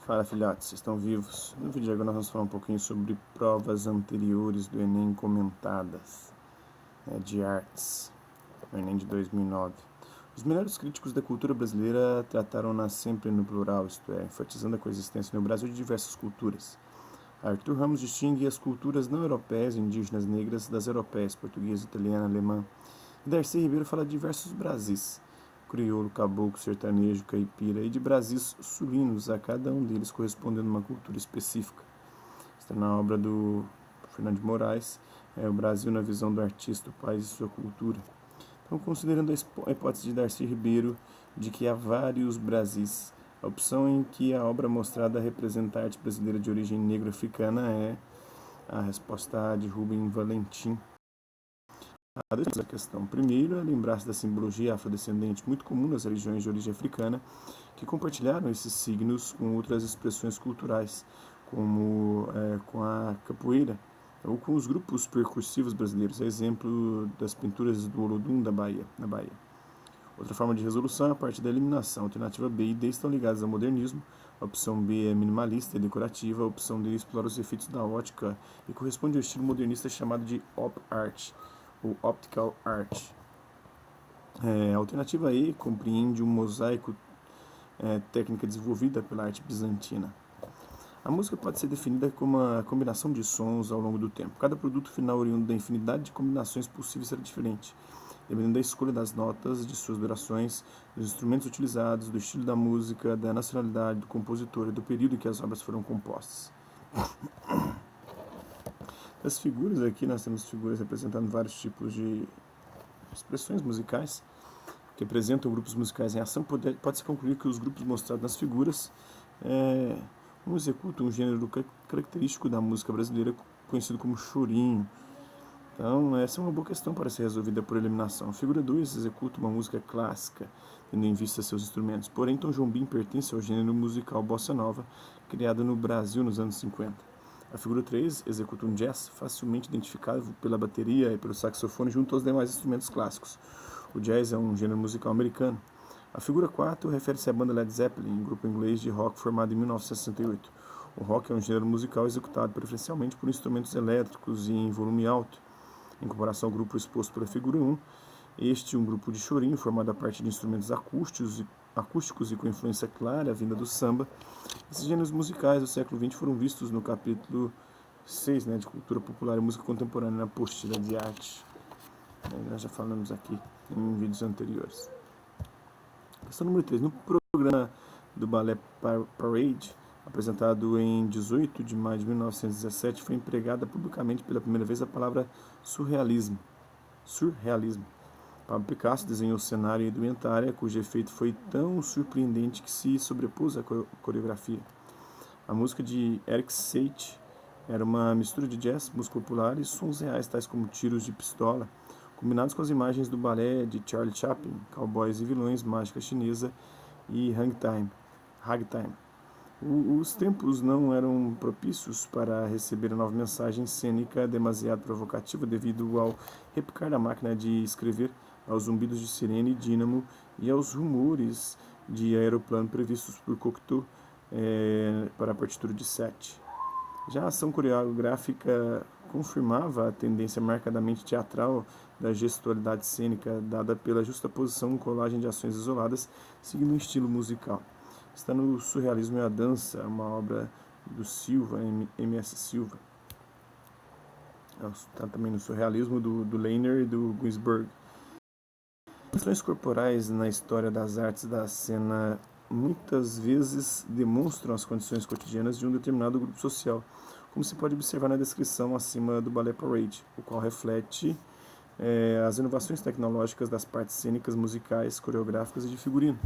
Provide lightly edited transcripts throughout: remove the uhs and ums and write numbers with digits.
Fala, filhotes, vocês estão vivos? No vídeo de agora nós vamos falar um pouquinho sobre provas anteriores do Enem comentadas, de artes, o Enem de 2009. Os melhores críticos da cultura brasileira trataram-na sempre no plural, isto é, enfatizando a coexistência no Brasil de diversas culturas. Arthur Ramos distingue as culturas não europeias, indígenas, negras, das europeias, portuguesa, italiana, alemã. E Darcy Ribeiro fala de diversos Brasis, crioulo, caboclo, sertanejo, caipira e de Brasis sulinos, a cada um deles correspondendo a uma cultura específica. Está na obra do Fernando de Moraes, o Brasil na visão do artista, o país e sua cultura. Então, considerando a hipótese de Darcy Ribeiro de que há vários Brasis, a opção em que a obra mostrada representa a arte brasileira de origem negro-africana é a resposta A de Rubem Valentim. A questão. Primeiro, é lembrar-se da simbologia afrodescendente muito comum nas religiões de origem africana, que compartilharam esses signos com outras expressões culturais, como com a capoeira, ou com os grupos percussivos brasileiros, a exemplo das pinturas do Olodum na Bahia. Outra forma de resolução é a partir da eliminação. Alternativa B e D estão ligadas ao modernismo, a opção B é minimalista e decorativa, a opção D explora os efeitos da ótica e corresponde ao estilo modernista chamado de op art, ou optical art. A alternativa E compreende um mosaico técnica desenvolvida pela arte bizantina. A música pode ser definida como uma combinação de sons ao longo do tempo. Cada produto final oriundo da infinidade de combinações possíveis será diferente, dependendo da escolha das notas, de suas durações, dos instrumentos utilizados, do estilo da música, da nacionalidade do compositor e do período em que as obras foram compostas. As figuras aqui, nós temos figuras representando vários tipos de expressões musicais que apresentam grupos musicais em ação. Pode-se concluir que os grupos mostrados nas figuras executam um gênero característico da música brasileira conhecido como chorinho. Então, essa é uma boa questão para ser resolvida por eliminação. A figura 2 executa uma música clássica, tendo em vista seus instrumentos. Porém, Tom Jobim pertence ao gênero musical bossa nova, criado no Brasil nos anos 50. A figura 3 executa um jazz facilmente identificável pela bateria e pelo saxofone junto aos demais instrumentos clássicos. O jazz é um gênero musical americano. A figura 4 refere-se à banda Led Zeppelin, um grupo inglês de rock formado em 1968. O rock é um gênero musical executado preferencialmente por instrumentos elétricos e em volume alto. Em comparação ao grupo exposto pela figura 1, este é um grupo de chorinho formado a partir de instrumentos acústicos e com influência clara vinda do samba. Esses gêneros musicais do século XX foram vistos no capítulo 6, de Cultura Popular e Música Contemporânea, na apostila de arte. Nós já falamos aqui em vídeos anteriores. Questão número 3. No programa do Ballet Parade, apresentado em 18 de maio de 1917, foi empregada publicamente pela primeira vez a palavra surrealismo. Pablo Picasso desenhou o cenário e indumentária, cujo efeito foi tão surpreendente que se sobrepôs à coreografia. A música de Eric Satie era uma mistura de jazz, música popular e sons reais, tais como tiros de pistola, combinados com as imagens do balé de Charlie Chaplin, cowboys e vilões, mágica chinesa e ragtime. Os tempos não eram propícios para receber a nova mensagem cênica demasiado provocativa devido ao repicar da máquina de escrever, aos zumbidos de sirene e dínamo e aos rumores de aeroplano previstos por Cocteau para a partitura de Sete. Já a ação coreográfica confirmava a tendência marcadamente teatral da gestualidade cênica dada pela justaposição e colagem de ações isoladas seguindo um estilo musical. Está no Surrealismo e a Dança, uma obra do Silva, M.S. Silva. Está também no Surrealismo do Leiner e do Ginsberg. As ações corporais na história das artes da cena muitas vezes demonstram as condições cotidianas de um determinado grupo social, como se pode observar na descrição acima do Ballet Parade, o qual reflete as inovações tecnológicas das partes cênicas, musicais, coreográficas e de figurino.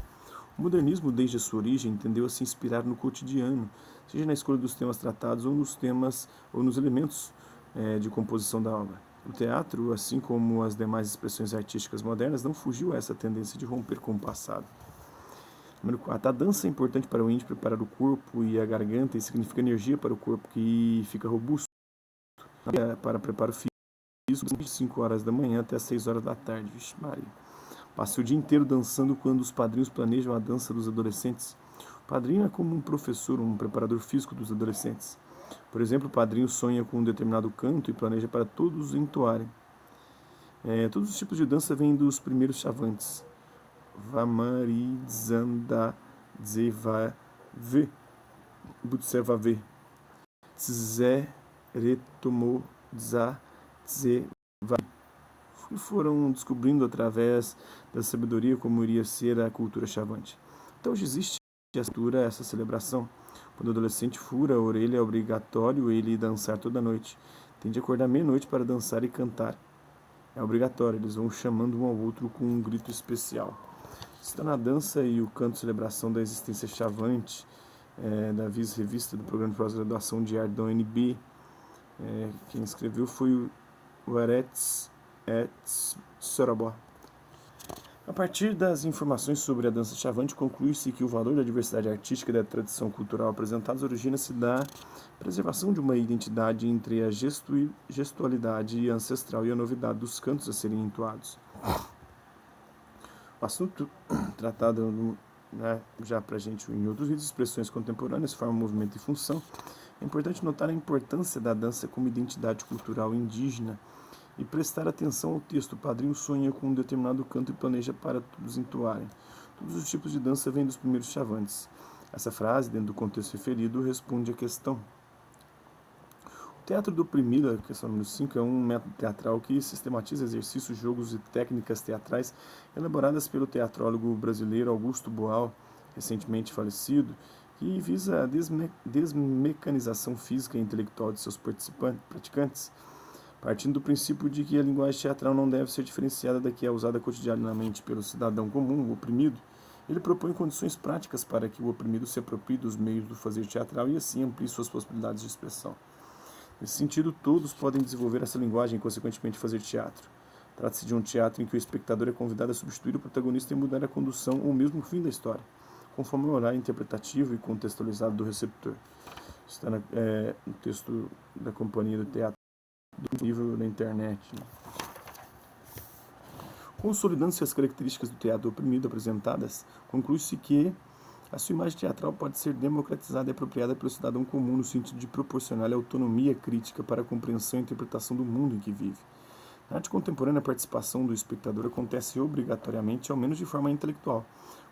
O modernismo, desde a sua origem, tendeu a se inspirar no cotidiano, seja na escolha dos temas tratados ou nos elementos de composição da obra. O teatro, assim como as demais expressões artísticas modernas, não fugiu a essa tendência de romper com o passado. Número 4. A dança é importante para o índio preparar o corpo e a garganta e significa energia para o corpo que fica robusto. Para preparo físico, de 5 horas da manhã até 6 horas da tarde. Vixe Maria. Passa o dia inteiro dançando quando os padrinhos planejam a dança dos adolescentes. O Padrinho é como um professor, um preparador físico dos adolescentes. Por exemplo, o padrinho sonha com um determinado canto e planeja para todos entoarem. Todos os tipos de dança vêm dos primeiros chavantes. Vamarizanda Dzevave, Butsevave, Tzeretomo Dzevave. E foram descobrindo através da sabedoria como iria ser a cultura chavante. Então hoje existe essa celebração. Quando o adolescente fura a orelha, é obrigatório ele dançar toda noite. Tem de acordar meia-noite para dançar e cantar. É obrigatório, eles vão chamando um ao outro com um grito especial. Está na dança e o canto celebração da existência chavante, da revista do programa de pós-graduação de arte da UNB. Quem escreveu foi o Eretz Sorobó. A partir das informações sobre a dança chavante, conclui-se que o valor da diversidade artística e da tradição cultural apresentados origina-se da preservação de uma identidade entre a gestualidade ancestral e a novidade dos cantos a serem entoados. O assunto tratado já para a gente em outros vídeos, expressões contemporâneas, forma, movimento e função, é importante notar a importância da dança como identidade cultural indígena e prestar atenção ao texto. O padrinho sonha com um determinado canto e planeja para todos entoarem. Todos os tipos de dança vêm dos primeiros chavantes. Essa frase, dentro do contexto referido, responde à questão. O teatro do oprimido, a questão número 5, é um método teatral que sistematiza exercícios, jogos e técnicas teatrais elaboradas pelo teatrólogo brasileiro Augusto Boal, recentemente falecido, que visa a desmecanização física e intelectual de seus praticantes, partindo do princípio de que a linguagem teatral não deve ser diferenciada da que é usada cotidianamente pelo cidadão comum, o oprimido. Ele propõe condições práticas para que o oprimido se aproprie dos meios do fazer teatral e assim amplie suas possibilidades de expressão. Nesse sentido, todos podem desenvolver essa linguagem e, consequentemente, fazer teatro. Trata-se de um teatro em que o espectador é convidado a substituir o protagonista e mudar a condução ou mesmo o fim da história, conforme o horário interpretativo e contextualizado do receptor. Está no texto da Companhia do Teatro disponível na internet. Consolidando-se as características do teatro oprimido apresentadas, conclui-se que a sua imagem teatral pode ser democratizada e apropriada pelo cidadão comum no sentido de proporcionar autonomia crítica para a compreensão e interpretação do mundo em que vive. Na arte contemporânea, a participação do espectador acontece obrigatoriamente, ao menos de forma intelectual,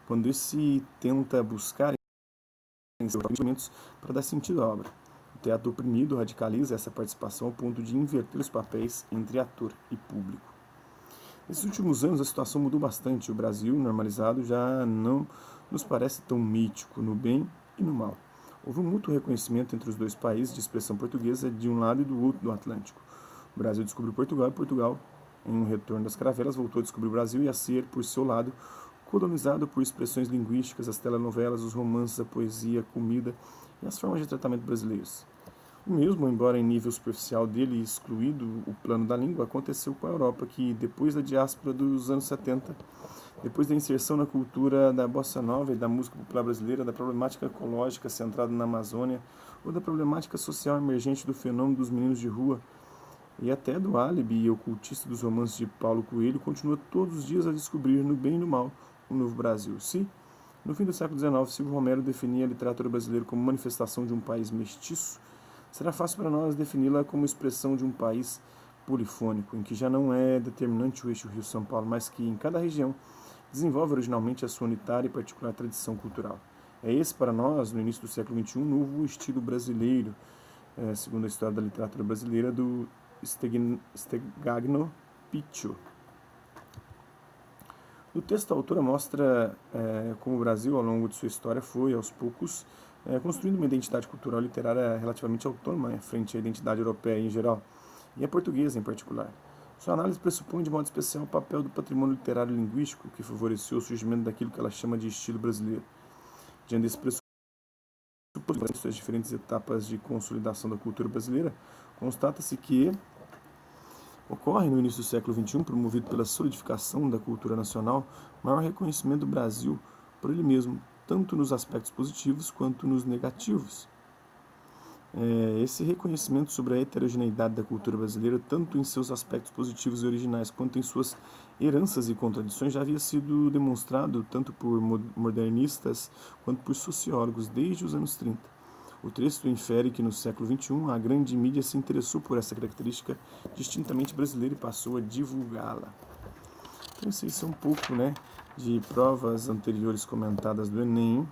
quando esse tenta buscar elementos para dar sentido à obra. O teatro oprimido radicaliza essa participação ao ponto de inverter os papéis entre ator e público. Nesses últimos anos, a situação mudou bastante. O Brasil, normalizado, já não nos parece tão mítico no bem e no mal. Houve um mútuo reconhecimento entre os dois países de expressão portuguesa de um lado e do outro do Atlântico. O Brasil descobriu Portugal e Portugal, em um retorno das caravelas, voltou a descobrir o Brasil e a ser, por seu lado, colonizado por expressões linguísticas, as telenovelas, os romances, a poesia, a comida e as formas de tratamento brasileiros. O mesmo, embora em nível superficial dele excluído o plano da língua, aconteceu com a Europa, que depois da diáspora dos anos 70, depois da inserção na cultura da bossa nova e da música popular brasileira, da problemática ecológica centrada na Amazônia, ou da problemática social emergente do fenômeno dos meninos de rua, e até do álibi e ocultista dos romances de Paulo Coelho, continua todos os dias a descobrir, no bem e no mal, um novo Brasil. Se, no fim do século XIX, Silvio Romero definia a literatura brasileira como manifestação de um país mestiço, será fácil para nós defini-la como expressão de um país polifônico, em que já não é determinante o eixo Rio-São Paulo, mas que, em cada região, desenvolve originalmente a sua unitária e particular tradição cultural. É esse, para nós, no início do século XXI, um novo estilo brasileiro, segundo a história da literatura brasileira, do Stegagno Piccio. No texto, a autora mostra como o Brasil, ao longo de sua história, foi, aos poucos, construindo uma identidade cultural e literária relativamente autônoma frente à identidade europeia em geral, e a portuguesa em particular. Sua análise pressupõe de modo especial o papel do patrimônio literário e linguístico que favoreceu o surgimento daquilo que ela chama de estilo brasileiro. Diante desse pressuposto, suas diferentes etapas de consolidação da cultura brasileira, constata-se que ocorre no início do século XXI, promovido pela solidificação da cultura nacional, maior reconhecimento do Brasil por ele mesmo, tanto nos aspectos positivos quanto nos negativos. esse reconhecimento sobre a heterogeneidade da cultura brasileira, tanto em seus aspectos positivos e originais, quanto em suas heranças e contradições, já havia sido demonstrado tanto por modernistas quanto por sociólogos desde os anos 30. O texto infere que no século XXI a grande mídia se interessou por essa característica distintamente brasileira e passou a divulgá-la. Então isso é um pouco, de provas anteriores comentadas do Enem,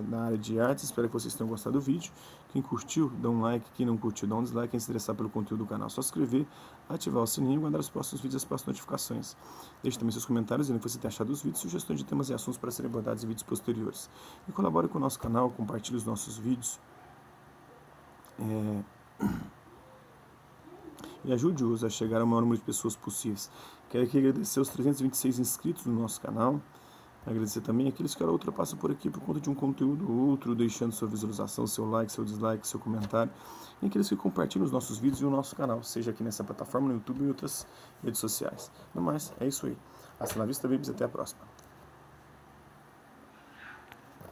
na área de artes. Espero que vocês tenham gostado do vídeo. Quem curtiu, dá um like. Quem não curtiu, dá um dislike. Quem se interessar pelo conteúdo do canal, é só se inscrever, ativar o sininho e aguardar os próximos vídeos e as próximas notificações. Deixe também seus comentários dizendo o que você tem achado dos vídeos, sugestões de temas e assuntos para serem abordados em vídeos posteriores. E colabore com o nosso canal, compartilhe os nossos vídeos. E ajude-os a chegar ao maior número de pessoas possíveis. Quero aqui agradecer os 326 inscritos no nosso canal. Agradecer também aqueles que ultrapassam por aqui por conta de um conteúdo ou outro, deixando sua visualização, seu like, seu dislike, seu comentário. E aqueles que compartilham os nossos vídeos e o nosso canal, seja aqui nessa plataforma, no YouTube e em outras redes sociais. No mais, é isso aí. Hasta la vista, babies. Até a próxima.